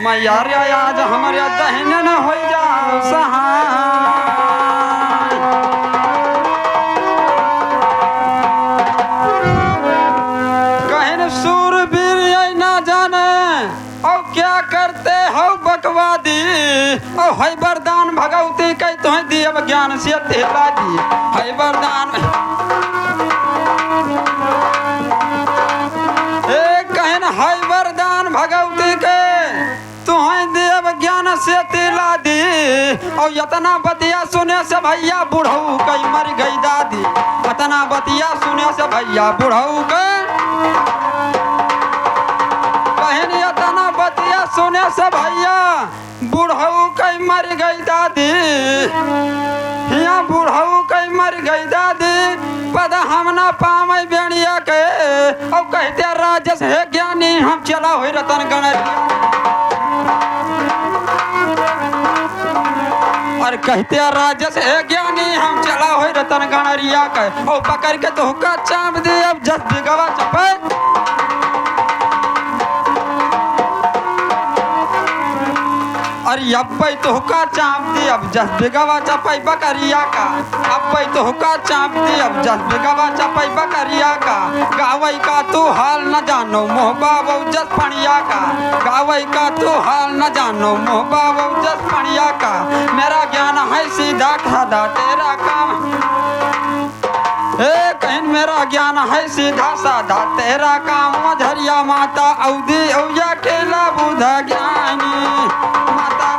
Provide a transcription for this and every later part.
मैं यार आज हमारे दहने न हो जाओ सहाय। कहन सूरवीर ये ना जाने और क्या करते हो बकवादी और है वरदान भगवती कह तो दी अब ज्ञान से तेला दी है वरदान। कहन है वरदान भगवती के तुहें देव ज्ञान से तेला दी और यतना बतिया सुने से भैया बुढ़ऊ कई मर गई दादी। यतना बतिया सुने से भैया बुढ़ऊ के कहन यतना बतिया सुने से भैया बुढ़ऊ कई मर गई दादी। यहाँ बुढ़ऊ कई मर गई दादी पद हम ना पावे बेड़िया के और कहते राजस है ज्ञानी हम चला हुई रतन गणरिया। और कहते राजस है ज्ञानी हम चला हुई रतन गणरिया के और पकड़ के तो हुक्का चाप दे अब जस बिगवा चपे। अरे अब तो हुक्का चाप दी अब जस बिगवा चपाई बकरिया का। अब तो हुक्का चाप दी अब जस बिगवा चपाई बकरिया का। गावई का तू हाल न जानो मोह बाबू जस फणिया का। गावई का तू हाल न जानो मोह बाबू जस फणिया का। मेरा ज्ञान है सीधा साधा तेरा काम कहीं मेरा ज्ञान है सीधा साधा तेरा काम। मझरिया माता औदी औया केला बुधा ज्ञानी माता।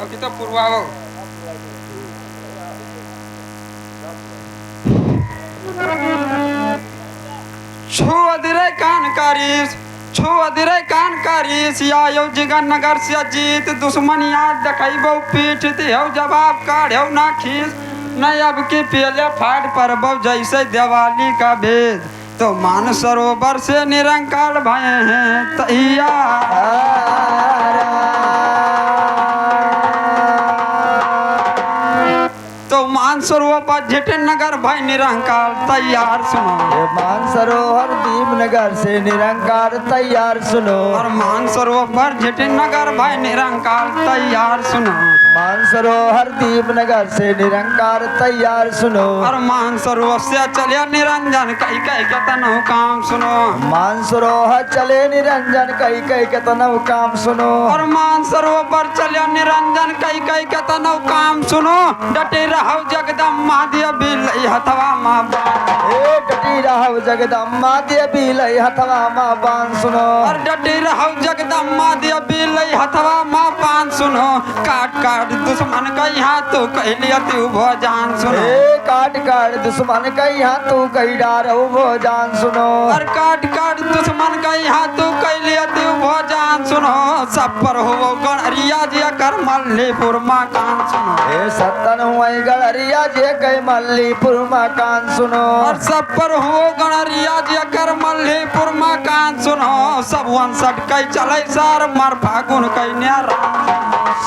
अब kita purwawo छो अधरे कान कारीस आयो जिगन नगर से जीत दुश्मन याद दखैबो पीठ दियो जवाब काढ़ो ना खीस न अब की पहले फाट पर बब जैसे दिवाली का भेद तो मान सरोवर से निरंकार भय हैं तैयार। तो मान सरोवर झिटन नगर भाई निरंकार तैयार सुनो। मान सरोवर दीप नगर से निरंकार तैयार सुनो। और मान सरोवर झिटन नगर भाई निरंकार तैयार सुनो। मान सरोवर दीप नगर से निरंकार तैयार सुनो। और मान सरोवर से चले निरंजन कई कई के तनहु काम सुनो। मान सरोवर चले निरंजन कई कई के तनहु काम सुनो। और मान सरोवर चले निरंजन कई कई के तनहु काम सुनो। डटे रहो जगदम्मा देवी लई हथवा मां बान। ए डटी रहो जगदम्मा देवी लई हथवा मां बान सुनो। और डटे रहो जगदम्मा देवी लई हथवा मां बान सुनो। काट काट दुश्मन कई हाथ तू कह लिया तू भोजान सुनो। काट काट दुश्मन कई हाथ तू कही डारो भोजान सुनो। और काट काट दुश्मन कई हाथ तू कह लिया तू भोजान सुनो। सब पर हो गणरिया जी कर मल्लीपुर मकान सुनो। सत्तन हुआ गणरिया जे कई मल्लीपुर मकान सुनो। और सब पर हो गणरिया जी कर मल्लीपुर मकान सुनो। सब 59 कई चले सार मर फागुन कई न्यार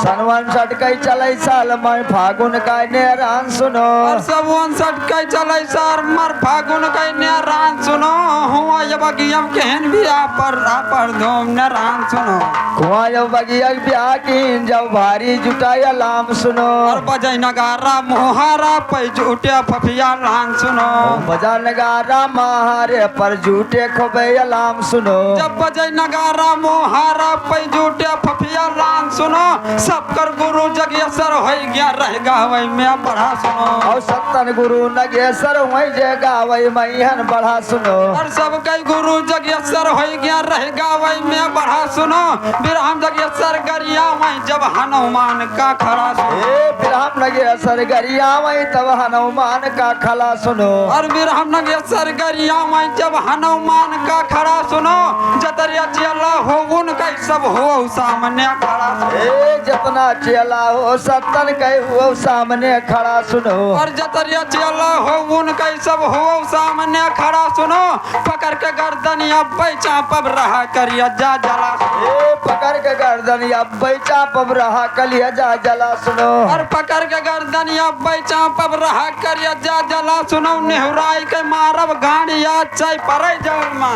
सन 59 कई चले साल मैं फागुन का नेरान सुनो। और सब 59 कई चले सार मर फागुन कई नेरान सुनो। हुआ ये बगियम कहन भी पर धूम नेरान सुनो। हुआ ये बगिया ब्याह की जब भारी जुटाई अलाम सुनो। और बजाई नगारा मोहारा पे झूठे फफिया लान सुनो। बजा नगारा महारे पर झूठे खोबे अलाम सुनो। जब बजाई नगारा मोहारा पे झूठे फफिया लान सुनो। सब कर गुरु जगेसर हो गया रह गावई में बढ़ा सुनो। और सत्तन गुरु नगेसर वही जगह वही मैहन बढ़ा सुनो। और सब कई गुरु जगेसर हो गया रह गावई में बढ़ा सुनो। बिरहम जगेसर गरिया वही जब हनुमान का खड़ा सुनो। बिरहम नगेसर गरिया वही तब हनुमान का खड़ा सुनो। और बिरहम नगेसर गरिया वही जब हनुमान का खड़ा सुनो। जतरिया चला हो उन कई सब हो सामने खड़ा सुनो। ए जितना चेला हो सत्तन कई हो सामने खड़ा सुनो। और जतरिया चेला हो उनके सब हो सामने खड़ा सुनो। पकड़ के गर्दन अब्बई चापब रहा करिया जा जला। ए पकड़ के गर्दन अब्बई चापब रहा कलिया जा जला सुनो। और पकड़ के गर्दन अब्बई चापब रहा करिया जा जला सुनो। नेहुराई के मारब गाड़िया चाय परे जलमा।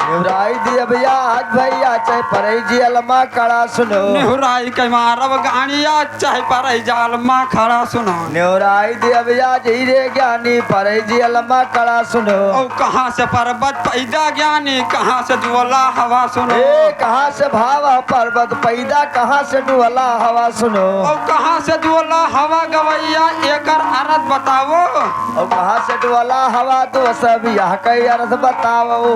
नेहुराई दिया भैया आज भैया चाहे परई जियलमा खड़ा सुनो। नेहुराई के मारब गाड़िया चाय परे जलमा खड़ा सुनो। नेहुराई दिया भैया धीरे ज्ञानी परई जियलमा खड़ा सुनो। और कहाँ से पर्वत पैदा ज्ञानी कहाँ से ज्वाला हवा सुनो। ए कहाँ से भावा पर्वत पैदा कहाँ से डुअला हवा सुनो। और कहाँ से ज्वाला हवा गवैया एकर अर्थ बताओ। और कहाँ से डुअला हवा तो सब यह कई अर्थ बताओ।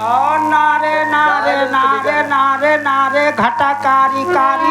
और नारे नारे नारे नारे नारे घटा कारी कारी